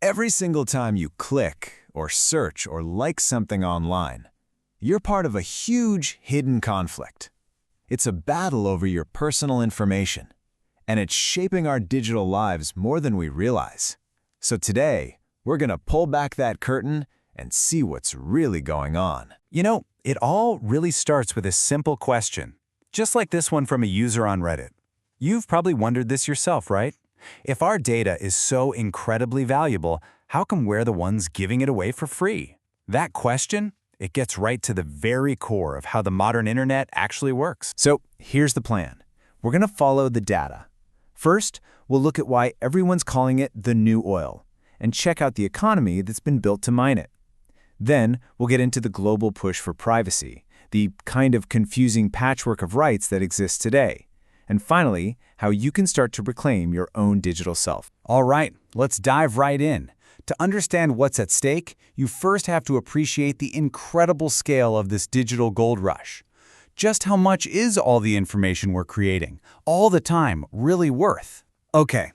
Every single time you click or search or like something online, you're part of a huge hidden conflict. It's a battle over your personal information, and it's shaping our digital lives more than we realize. So today, we're going to pull back that curtain and see what's really going on. It all really starts with a simple question, just like this one from a user on Reddit. You've probably wondered this yourself, right? If our data is so incredibly valuable, how come we're the ones giving it away for free? That question, it gets right to the very core of how the modern internet actually works. So here's the plan. We're going to follow the data. First, we'll look at why everyone's calling it the new oil and check out the economy that's been built to mine it. Then, we'll get into the global push for privacy, the kind of confusing patchwork of rights that exists today. And finally, how you can start to reclaim your own digital self. All right, let's dive right in. To understand what's at stake, you first have to appreciate the incredible scale of this digital gold rush. Just how much is all the information we're creating, all the time, really worth? Okay,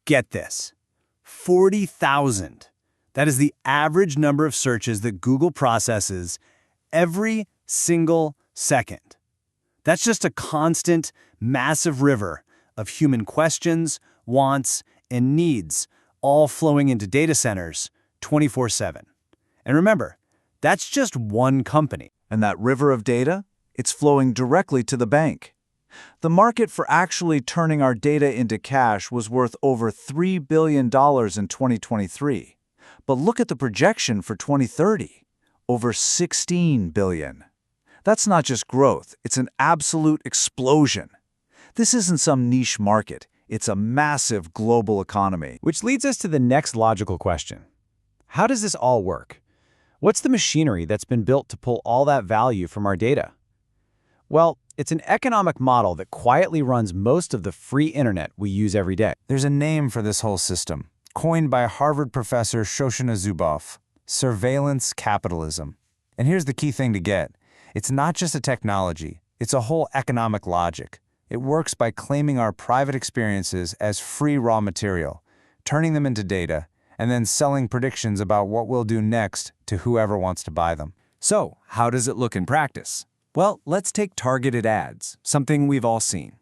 get this. 40,000. That is the average number of searches that Google processes every single second. That's just a constant, massive river of human questions, wants, and needs, all flowing into data centers 24/7. And remember, that's just one company. And that river of data, it's flowing directly to the bank. The market for actually turning our data into cash was worth over $3 billion in 2023. But look at the projection for 2030, over $16 billion. That's not just growth, it's an absolute explosion. This isn't some niche market, it's a massive global economy. Which leads us to the next logical question. How does this all work? What's the machinery that's been built to pull all that value from our data? Well, it's an economic model that quietly runs most of the free internet we use every day. There's a name for this whole system, coined by Harvard professor Shoshana Zuboff: surveillance capitalism. And here's the key thing to get. It's not just a technology, it's a whole economic logic. It works by claiming our private experiences as free raw material, turning them into data, and then selling predictions about what we'll do next to whoever wants to buy them. So, how does it look in practice? Well, let's take targeted ads, something we've all seen.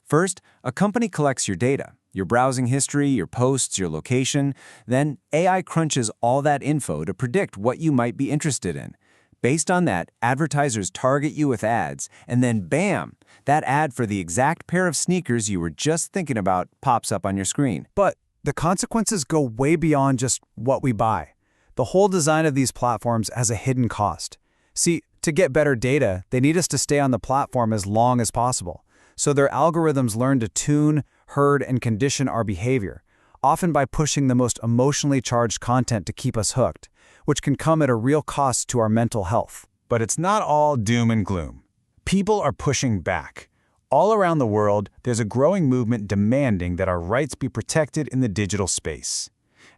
First, a company collects your data, your browsing history, your posts, your location. Then AI crunches all that info to predict what you might be interested in. Based on that, advertisers target you with ads, and then bam, that ad for the exact pair of sneakers you were just thinking about pops up on your screen. But the consequences go way beyond just what we buy. The whole design of these platforms has a hidden cost. See, to get better data, they need us to stay on the platform as long as possible. So their algorithms learn to tune, herd, and condition our behavior, often by pushing the most emotionally charged content to keep us hooked, which can come at a real cost to our mental health. But it's not all doom and gloom. People are pushing back. All around the world, there's a growing movement demanding that our rights be protected in the digital space.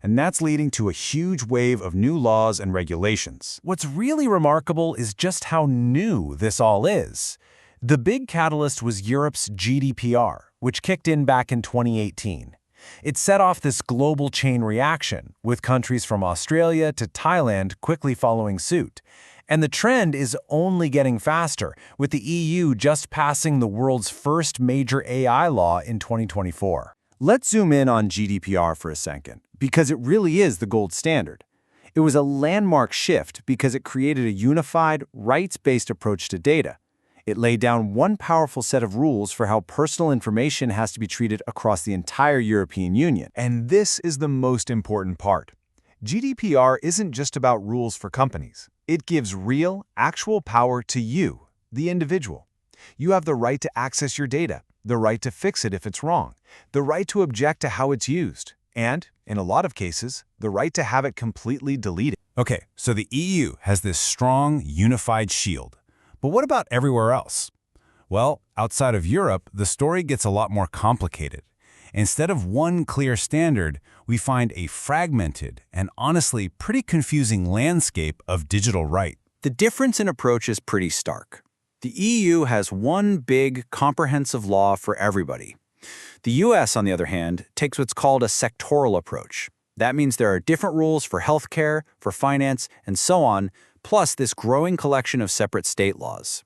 And that's leading to a huge wave of new laws and regulations. What's really remarkable is just how new this all is. The big catalyst was Europe's GDPR, which kicked in back in 2018. It set off this global chain reaction, with countries from Australia to Thailand quickly following suit. And the trend is only getting faster, with the EU just passing the world's first major AI law in 2024. Let's zoom in on GDPR for a second, because it really is the gold standard. It was a landmark shift because it created a unified, rights-based approach to data. It laid down one powerful set of rules for how personal information has to be treated across the entire European Union. And this is the most important part. GDPR isn't just about rules for companies. It gives real, actual power to you, the individual. You have the right to access your data, the right to fix it if it's wrong, the right to object to how it's used, and, in a lot of cases, the right to have it completely deleted. Okay, so the EU has this strong, unified shield. But what about everywhere else? Well, outside of Europe, the story gets a lot more complicated. Instead of one clear standard, we find a fragmented and honestly pretty confusing landscape of digital right. The difference in approach is pretty stark. The EU has one big, comprehensive law for everybody. The US, on the other hand, takes what's called a sectoral approach. That means there are different rules for healthcare, for finance, and so on, plus this growing collection of separate state laws.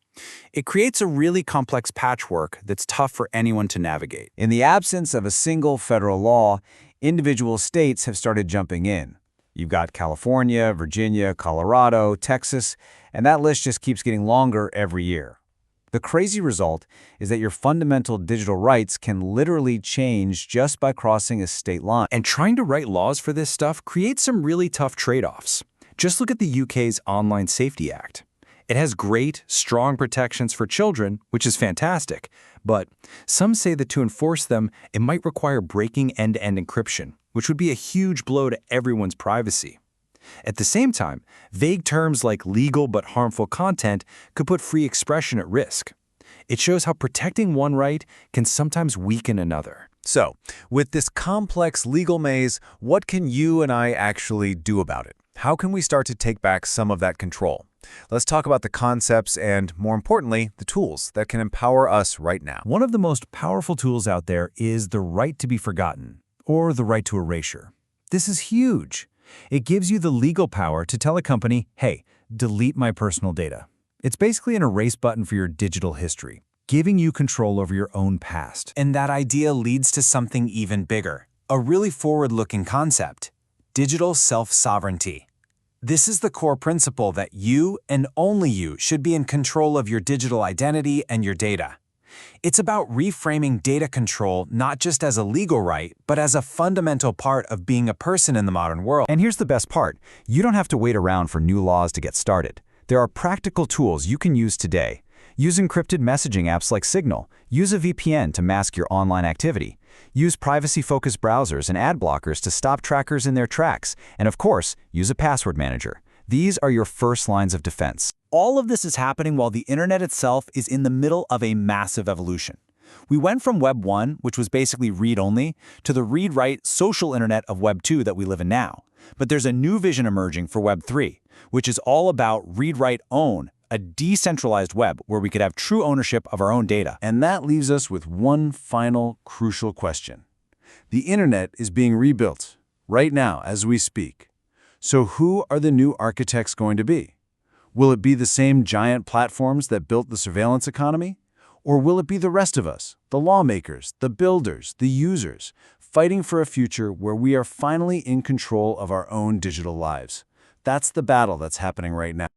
It creates a really complex patchwork that's tough for anyone to navigate. In the absence of a single federal law, individual states have started jumping in. You've got California, Virginia, Colorado, Texas, and that list just keeps getting longer every year. The crazy result is that your fundamental digital rights can literally change just by crossing a state line. And trying to write laws for this stuff creates some really tough trade-offs. Just look at the UK's Online Safety Act. It has great, strong protections for children, which is fantastic, but some say that to enforce them, it might require breaking end-to-end encryption, which would be a huge blow to everyone's privacy. At the same time, vague terms like legal but harmful content could put free expression at risk. It shows how protecting one right can sometimes weaken another. So, with this complex legal maze, what can you and I actually do about it? How can we start to take back some of that control? Let's talk about the concepts and, more importantly, the tools that can empower us right now. One of the most powerful tools out there is the right to be forgotten, or the right to erasure. This is huge. It gives you the legal power to tell a company, hey, delete my personal data. It's basically an erase button for your digital history, giving you control over your own past. And that idea leads to something even bigger, a really forward-looking concept: digital self-sovereignty. This is the core principle that you, and only you, should be in control of your digital identity and your data. It's about reframing data control not just as a legal right, but as a fundamental part of being a person in the modern world. And here's the best part. You don't have to wait around for new laws to get started. There are practical tools you can use today. Use encrypted messaging apps like Signal. Use a VPN to mask your online activity. Use privacy-focused browsers and ad blockers to stop trackers in their tracks. And of course, use a password manager. These are your first lines of defense. All of this is happening while the internet itself is in the middle of a massive evolution. We went from Web 1, which was basically read-only, to the read-write social internet of Web 2 that we live in now. But there's a new vision emerging for Web 3, which is all about read-write-own, a decentralized web where we could have true ownership of our own data. And that leaves us with one final crucial question. The internet is being rebuilt right now as we speak. So who are the new architects going to be? Will it be the same giant platforms that built the surveillance economy? Or will it be the rest of us, the lawmakers, the builders, the users, fighting for a future where we are finally in control of our own digital lives? That's the battle that's happening right now.